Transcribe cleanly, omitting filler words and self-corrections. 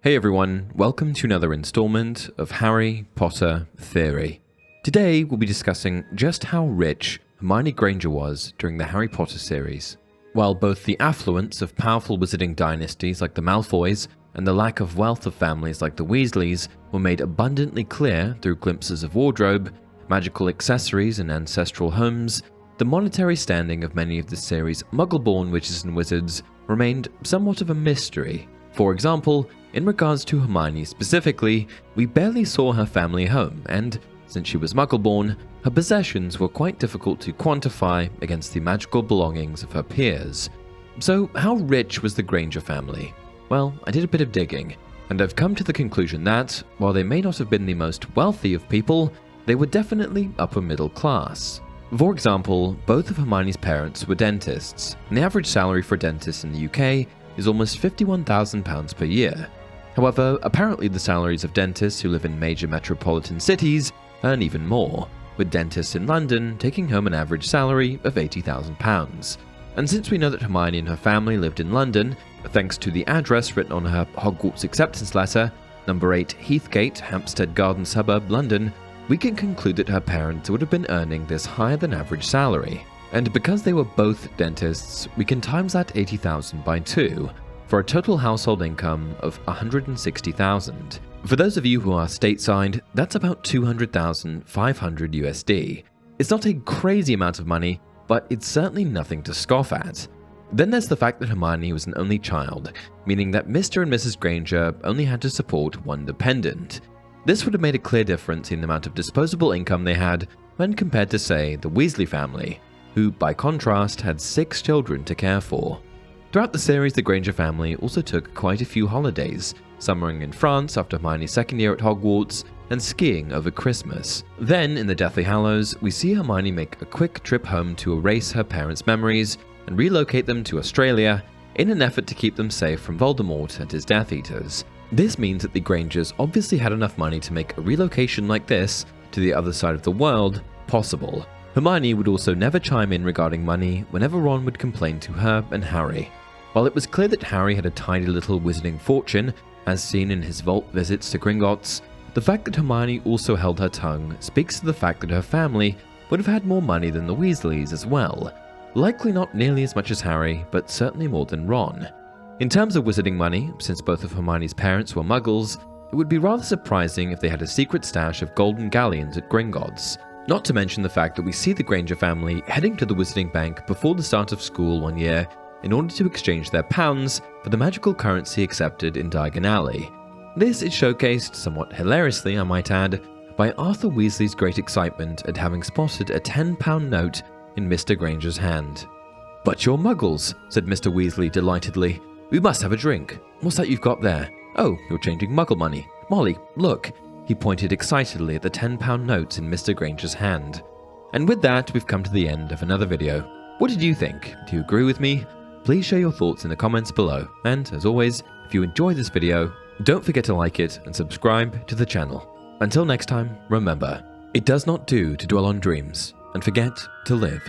Hey everyone, welcome to another installment of Harry Potter Theory. Today we'll be discussing just how rich Hermione Granger was during the Harry Potter series. While both the affluence of powerful wizarding dynasties like the Malfoys and the lack of wealth of families like the Weasleys were made abundantly clear through glimpses of wardrobe, magical accessories and ancestral homes, the monetary standing of many of the series' Muggle-born witches and wizards remained somewhat of a mystery. For example, in regards to Hermione specifically, we barely saw her family home, and since she was Muggle-born, her possessions were quite difficult to quantify against the magical belongings of her peers. So how rich was the Granger family? Well, I did a bit of digging, and I've come to the conclusion that, while they may not have been the most wealthy of people, they were definitely upper middle class. For example, both of Hermione's parents were dentists, and the average salary for a dentist in the UK is almost £51,000 per year. However, apparently the salaries of dentists who live in major metropolitan cities earn even more, with dentists in London taking home an average salary of £80,000. And since we know that Hermione and her family lived in London, thanks to the address written on her Hogwarts acceptance letter, number 8 Heathgate, Hampstead Garden Suburb, London, we can conclude that her parents would have been earning this higher than average salary. And because they were both dentists, we can times that 80,000 by 2, for a total household income of 160,000. For those of you who are stateside, that's about 200,500 USD. It's not a crazy amount of money, but it's certainly nothing to scoff at. Then there's the fact that Hermione was an only child, meaning that Mr. and Mrs. Granger only had to support one dependent. This would have made a clear difference in the amount of disposable income they had when compared to, say, the Weasley family, who, by contrast, had 6 children to care for. Throughout the series, the Granger family also took quite a few holidays, summering in France after Hermione's second year at Hogwarts, and skiing over Christmas. Then, in the Deathly Hallows, we see Hermione make a quick trip home to erase her parents' memories and relocate them to Australia in an effort to keep them safe from Voldemort and his Death Eaters. This means that the Grangers obviously had enough money to make a relocation like this to the other side of the world possible. Hermione would also never chime in regarding money whenever Ron would complain to her and Harry. While it was clear that Harry had a tiny little wizarding fortune, as seen in his vault visits to Gringotts, the fact that Hermione also held her tongue speaks to the fact that her family would have had more money than the Weasleys as well. Likely not nearly as much as Harry, but certainly more than Ron. In terms of wizarding money, since both of Hermione's parents were Muggles, it would be rather surprising if they had a secret stash of golden galleons at Gringotts. Not to mention the fact that we see the Granger family heading to the Wizarding Bank before the start of school one year in order to exchange their pounds for the magical currency accepted in Diagon Alley. This is showcased, somewhat hilariously I might add, by Arthur Weasley's great excitement at having spotted a £10 note in Mr. Granger's hand. "But you're Muggles," said Mr. Weasley delightedly. "We must have a drink. What's that you've got there? Oh, you're changing Muggle money. Molly, look." He pointed excitedly at the £10 notes in Mr. Granger's hand. And with that, we've come to the end of another video. What did you think? Do you agree with me? Please share your thoughts in the comments below. And as always, if you enjoyed this video, don't forget to like it and subscribe to the channel. Until next time, remember, it does not do to dwell on dreams and forget to live.